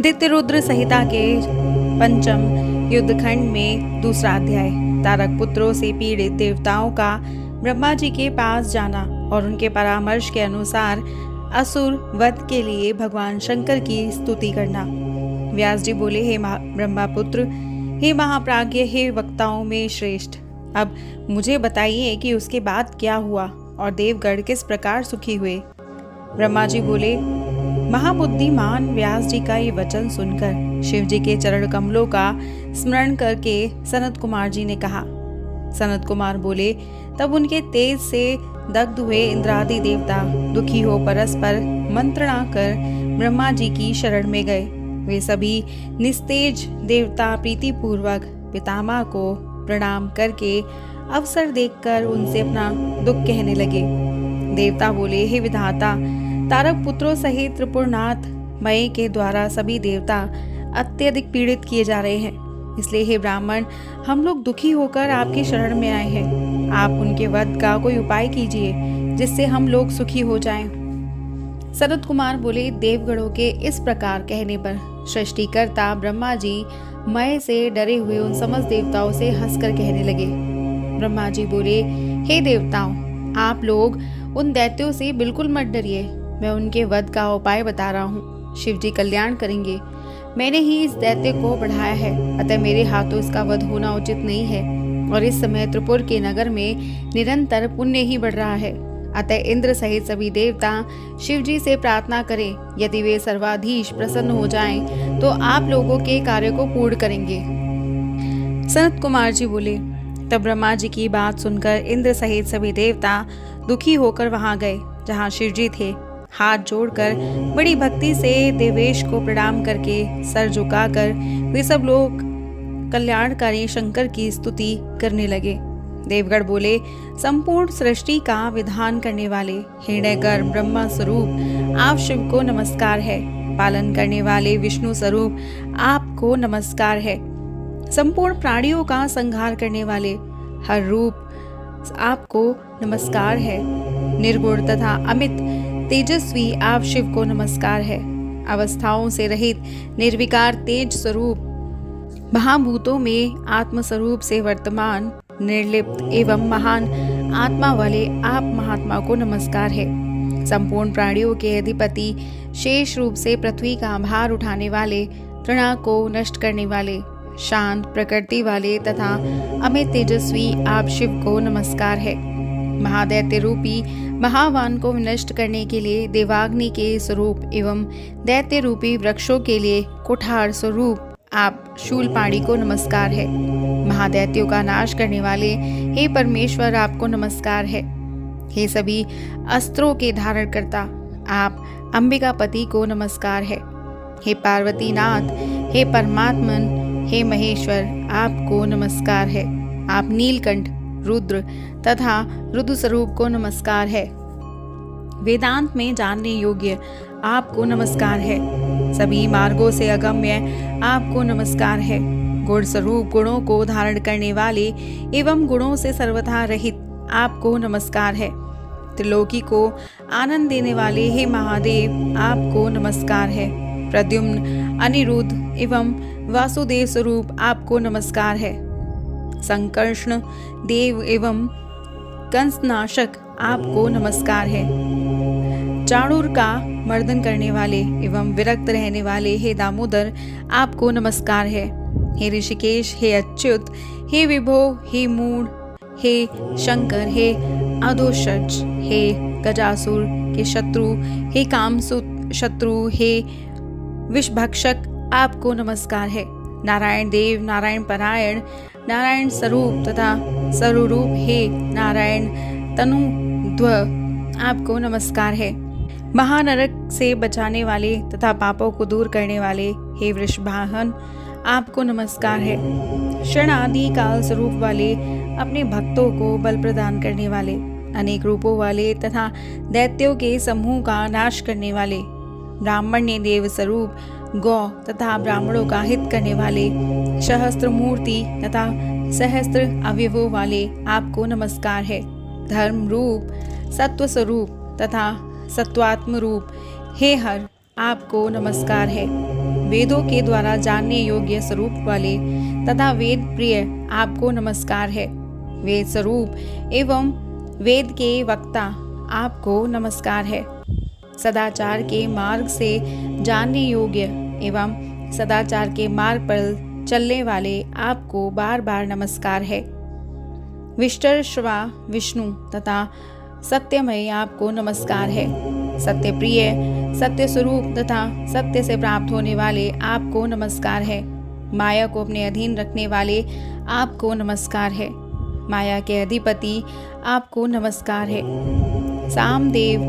दैत्यरुद्र संहिता के पंचम युद्धखंड में दूसरा अध्याय। तारक पुत्रों से पीड़ित देवताओं का ब्रह्मा जी के पास जाना और उनके परामर्श के अनुसार असुर वध के लिए भगवान शंकर की स्तुति करना। व्यास जी बोले, हे ब्रह्मापुत्र, हे महाप्राज्ञ, हे वक्ताओं में श्रेष्ठ, अब मुझे बताइए कि उसके बाद क्या हुआ और देवगढ़ किस प्रकार सुखी हुए। ब्रह्मा जी बोले, महाबुद्धिमान व्यास जी का ये वचन सुनकर शिव जी के चरण कमलों का स्मरण करके सनत कुमार जी ने कहा। सनत कुमार बोले, तब उनके तेज से दग्ध हुए इंद्रादि देवता दुखी हो परस्पर मंत्रणा कर ब्रह्मा जी की शरण में गए। वे सभी निस्तेज देवता प्रीतिपूर्वक पितामह को प्रणाम करके अवसर देखकर उनसे अपना दुख कहने लगे। देवता बोले, हे विधाता, तारक पुत्रों सहित त्रिपुरनाथ मय के द्वारा सभी देवता अत्यधिक पीड़ित किए जा रहे हैं, इसलिए हे ब्राह्मण, हम लोग दुखी होकर आपकी शरण में आए हैं। आप उनके वध का कोई उपाय कीजिए जिससे हम लोग सुखी हो जाएं। सनत कुमार बोले, देवगणों के इस प्रकार कहने पर सृष्टिकर्ता ब्रह्मा जी मय से डरे हुए उन समस्त देवताओं से हंसकर कहने लगे। ब्रह्मा जी बोले, हे देवताओं, आप लोग उन दैत्यों से बिल्कुल मत डरिए, मैं उनके वध का उपाय बता रहा हूँ। शिव जी कल्याण करेंगे। मैंने ही इस दैत्य को बढ़ाया है, अतः मेरे हाथों इसका वध होना उचित नहीं है और इस समय त्रिपुर के नगर में निरंतर पुण्य ही बढ़ रहा है। अतः इंद्र सहित सभी देवता शिव जी से प्रार्थना करें, यदि वे सर्वाधीश प्रसन्न हो जाएं, तो आप लोगों के कार्य को पूर्ण करेंगे। सनत कुमार जी बोले, तब ब्रह्मा जी की बात सुनकर इंद्र सहित सभी देवता दुखी होकर वहां गए जहां शिव जी थे। हाथ जोड़कर बड़ी भक्ति से देवेश को प्रणाम करके सर झुकाकर वे सब लोग कल्याणकारी शंकर की स्तुति करने लगे। देवगढ़ बोले, संपूर्ण सृष्टि का विधान करने वाले हिरण्यगर ब्रह्मा स्वरूप आप शिव को नमस्कार है। पालन करने वाले विष्णु स्वरूप आपको नमस्कार है। संपूर्ण प्राणियों का संहार करने वाले हर रूप आपको नमस्कार है। निर्गुण तथा अमित तेजस्वी आप शिव को नमस्कार है। अवस्थाओं से रहित निर्विकार तेज स्वरूप महाभूतों में आत्म स्वरूप से वर्तमान निर्लिप्त एवं महान आत्मा वाले आप महात्मा को नमस्कार है। संपूर्ण प्राणियों के अधिपति शेष रूप से पृथ्वी का भार उठाने वाले, तृणा को नष्ट करने वाले, शांत प्रकृति वाले तथा अमित तेजस्वी आप शिव को नमस्कार है। महादैत्य रूपी महावान को विनष्ट करने के लिए देवाग्नि के स्वरूप एवं दैत्य रूपी वृक्षों के लिए कुठार स्वरूप आप शूलपाणी को नमस्कार है। महादैत्यों का नाश करने वाले हे परमेश्वर आपको नमस्कार है। हे सभी अस्त्रों के धारण करता आप अंबिकापति को नमस्कार है। हे पार्वती नाथ, हे परमात्मन, हे महेश्वर आपको नमस्कार है। आप नीलकंठ, रुद्र तथा रुद्र स्वरूप को नमस्कार है। वेदांत में जानने योग्य आपको नमस्कार है। सभी मार्गों से अगम्य आपको नमस्कार है। गुण स्वरूप गुणों को धारण करने वाले एवं गुणों से सर्वथा रहित आपको नमस्कार है। त्रिलोकी को आनंद देने वाले हे महादेव आपको नमस्कार है। प्रद्युम्न, अनिरुद्ध एवं वासुदेव स्वरूप आपको नमस्कार है। संकर्षण देव एवं कंसनाशक आपको नमस्कार है। चाणूर का मर्दन करने वाले एवं विरक्त रहने वाले हे दामोदर आपको नमस्कार है। हे ऋषिकेश, हे अच्युत, हे विभो, हे मूढ़, हे शंकर, हे अधोषज, हे गजासुर के शत्रु, हे कामसुत शत्रु, हे विषभक्षक आपको नमस्कार है। नारायण देव, नारायण परायण, नारायण स्वरूप तथा स्वरूप हे नारायण तनुध्व आपको नमस्कार है। महानरक से बचाने वाले तथा पापों को दूर करने वाले हे वृषभाहन आपको नमस्कार है। क्षण आदि काल स्वरूप वाले अपने भक्तों को बल प्रदान करने वाले, अनेक रूपों वाले तथा दैत्यों के समूह का नाश करने वाले, ब्राह्मण्य देव स्वरूप गौ तथा ब्राह्मणों का हित करने वाले, सहस्त्र मूर्ति तथा सहस्त्र अवयवों वाले आपको नमस्कार है। धर्म रूप, सत्व स्वरूप तथा सत्वात्म रूप हे हर आपको नमस्कार है। वेदों के द्वारा जानने योग्य स्वरूप वाले तथा वेद प्रिय आपको नमस्कार है। वेद स्वरूप एवं वेद के वक्ता आपको नमस्कार है। सदाचार के मार्ग से जानने योग्य एवं सदाचार के मार्ग पर चलने वाले आपको बार बार नमस्कार है। विष्टरश्वा विष्णु तथा सत्यमय आपको नमस्कार है। सत्य प्रिय, सत्य स्वरूप तथा सत्य से प्राप्त होने वाले आपको नमस्कार है। माया को अपने अधीन रखने वाले आपको नमस्कार है। माया के अधिपति आपको नमस्कार है। सामदेव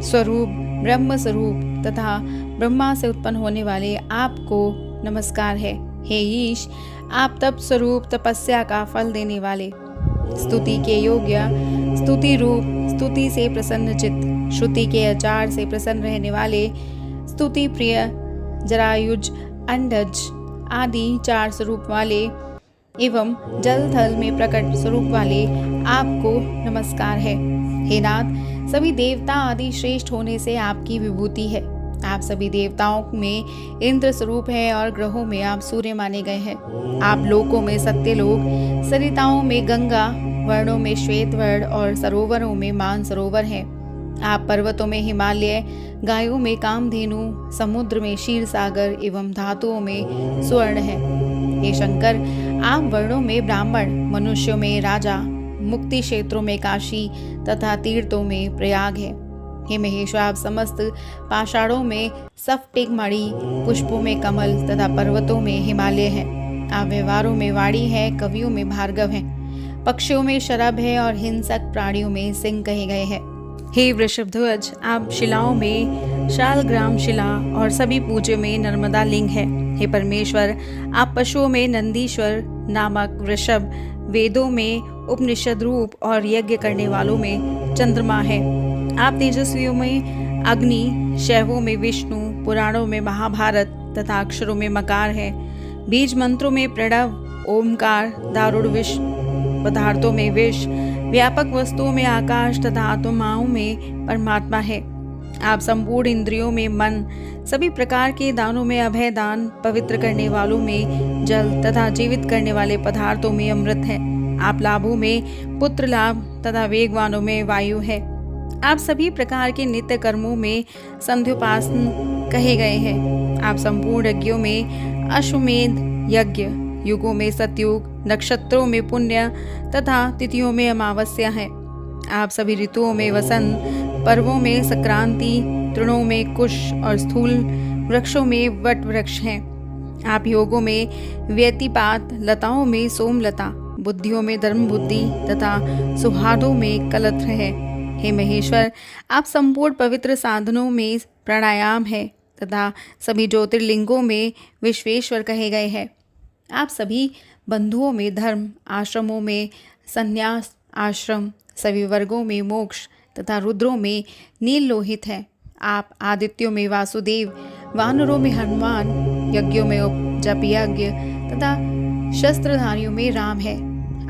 स्वरूप, ब्रह्म स्वरूप तथा ब्रह्मा से उत्पन्न होने वाले आपको नमस्कार है। हे ईश, आप तप स्वरूप तपस्या का फल देने वाले, स्तुति के योग्य, स्तुति रूप, स्तुति से प्रसन्न चित्त, श्रुति के आचार से प्रसन्न रहने वाले, स्तुति प्रिय, जरायुज, अंडज आदि 4 स्वरूप वाले एवं जल थल में प्रकट स्वरूप वाले आपको नमस्कार है। हे नाथ, सभी देवता आदि श्रेष्ठ होने से आपकी विभूति है। आप सभी देवताओं में इंद्र स्वरूप है और ग्रहों में आप सूर्य माने गए हैं। आप लोकों में सत्य लोक, सरिताओं में गंगा, वर्णों में श्वेत वर्ण और सरोवरों में मान सरोवर हैं। आप पर्वतों में हिमालय, गायों में कामधेनु, समुद्र में क्षीर सागर एवं धातुओं में स्वर्ण है। हे शंकर, आप वर्णों में ब्राह्मण, मनुष्यों में राजा, मुक्ति क्षेत्रों में काशी तथा तीर्थों में प्रयाग है। हे महेश्वर, आप समस्त पाषाणों में स्फटिक मणि, पुष्पों में कमल तथा पर्वतों में हिमालय हैं। आप व्यवहारों में वाणी है, कवियों में भार्गव हैं, पक्षियों में शरभ है और हिंसक प्राणियों में सिंह कहे गए हैं। हे वृषभध्वज, आप शिलाओं में शालग्राम शिला और सभी पूज्यों में नर्मदा लिंग है। हे परमेश्वर, आप पशुओं में नंदीश्वर नामक वृषभ, वेदों में उपनिषद रूप और यज्ञ करने वालों में चंद्रमा है। आप तेजस्वियों में अग्नि, शैवों में विष्णु, पुराणों में महाभारत तथा अक्षरों में मकार है। बीज मंत्रों में प्रणव, ओमकार, दारुण विष, पदार्थों में विष, व्यापक वस्तुओं में आकाश तथा आत्माओं में परमात्मा है। आप संपूर्ण इंद्रियों में मन, सभी प्रकार के दानों में अभय दान, पवित्र करने वालों में जल तथा जीवित करने वाले पदार्थों में अमृत है। आप लाभों में पुत्र लाभ तथा वेगवानों में वायु है। आप सभी प्रकार के नित्य कर्मों में संध्योपासन कहे गए हैं। आप संपूर्ण यज्ञों में अश्वमेध यज्ञ, युगों में सतयुग, नक्षत्रों में पुण्य तथा तिथियों में अमावस्या है। आप सभी ऋतुओं में वसंत, पर्वों में संक्रांति, तृणों में कुश और स्थूल वृक्षों में वट वृक्ष हैं। आप योगों में व्यतिपात, लताओं में सोमलता, बुद्धियों में धर्म बुद्धि तथा सुहादों में कलत्र है। हे महेश्वर, आप संपूर्ण पवित्र साधनों में प्राणायाम है तथा सभी ज्योतिर्लिंगों में विश्वेश्वर कहे गए हैं। आप सभी बंधुओं में धर्म, आश्रमों में संन्यास आश्रम, सभी वर्गों में मोक्ष तथा रुद्रों में नील लोहित हैं। आप आदित्यों में वासुदेव, वानरों में हनुमान, यज्ञों में जप यज्ञ तथा शस्त्रधारियों में राम है।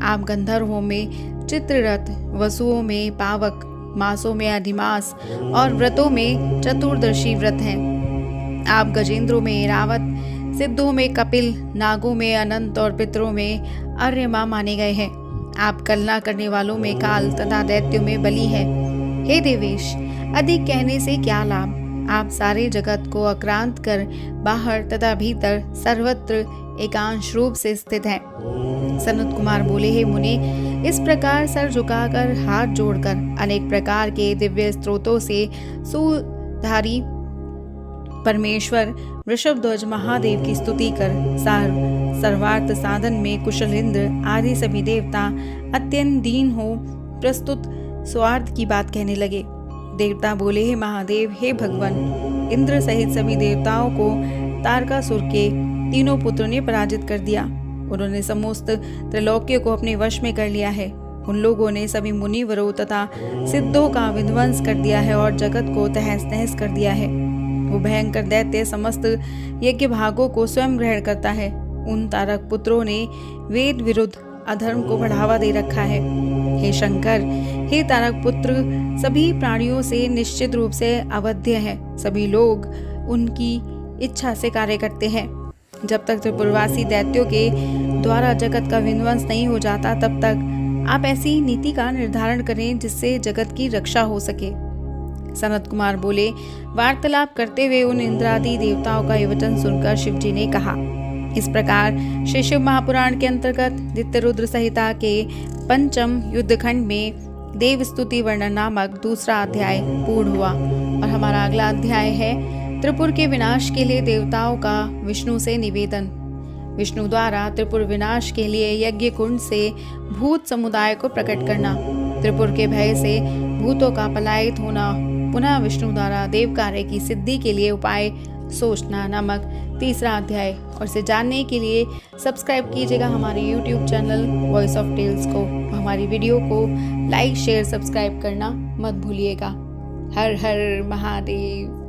आप गंधर्वों में चित्ररथ, वसुओं में पावक, मासों में अधिमास और व्रतों में चतुर्दशी व्रत हैं। आप गजेंद्रों में ऐरावत, सिद्धों में कपिल, नागों में अनंत और पितरों में अर्यमा माने गए हैं। आप कलना करने वालों में काल तथा दैत्यों में बलि है। हे देवेश, अधिक कहने से क्या लाभ। आप सारे जगत को आक्रांत कर बाहर तथा भीतर सर्वत्र एकांश रूप से स्थित हैं। सनत कुमार बोले, हे मुने, इस प्रकार सर झुकाकर हाथ जोड़कर अनेक प्रकार के दिव्य स्त्रोतों से सुधारी परमेश्वर वृषभध्वज महादेव की स्तुति कर सर्वार्थ साधन में कुशल इंद्र आदि सभी देवता अत्यंत दीन हो प्रस्तुत स्वार्थ की बात कहने लगे। देवता बोले, हे महादेव, हे भगवान, इंद्र सहित सभी देवताओं को तारकासुर के तीनों पुत्रों ने पराजित कर दिया। उन्होंने समस्त त्रिलोक्य को अपने वश में कर लिया है। उन लोगों ने सभी मुनिवरों तथा सिद्धों का विध्वंस कर दिया है और जगत को तहस नहस कर दिया है। वो भयंकर दैत्य समस्त यज्ञ भागों को स्वयं ग्रहण करता है। उन तारक पुत्रों ने वेद विरुद्ध अधर्म को बढ़ावा दे रखा है। हे शंकर, हे तारक पुत्र, सभी प्राणियों से निश्चित रूप से अवध्य है। सभी लोग उनकी इच्छा से कार्य करते हैं। जब तक त्रिपुरवासी दैत्यों के द्वारा जगत का विध्वंस नहीं हो जाता तब तक आप ऐसी नीति का निर्धारण करें जिससे जगत की रक्षा हो सके। सनत कुमार बोले। वार्तालाप करते हुए उन इंद्रादि देवताओं का ये वचन सुनकर शिवजी ने कहा। इस प्रकार श्री शिव महापुराण के अंतर्गत दित्यरुद्र संहिता के पंचम युद्धखंड में देव स्तुति वर्णन नामक दूसरा अध्याय पूर्ण हुआ और हमारा अगला अध्याय है त्रिपुर के विनाश के लिए देवताओं का विष्णु से निवेदन। विष्णु द्वारा त्रिपुर विनाश के लिए यज्ञ कुंड से भूत समुदाय को प्रकट करना, त्रिपुर के भय से भूतों का पलायित होना, पुनः विष्णु द्वारा देव कार्य की सिद्धि के लिए उपाय सोचना नामक तीसरा अध्याय। और इसे जानने के लिए सब्सक्राइब कीजिएगा हमारे YouTube channel voice of tales को। हमारी वीडियो को लाइक शेयर सब्सक्राइब करना मत भूलिएगा। हर हर महादेव।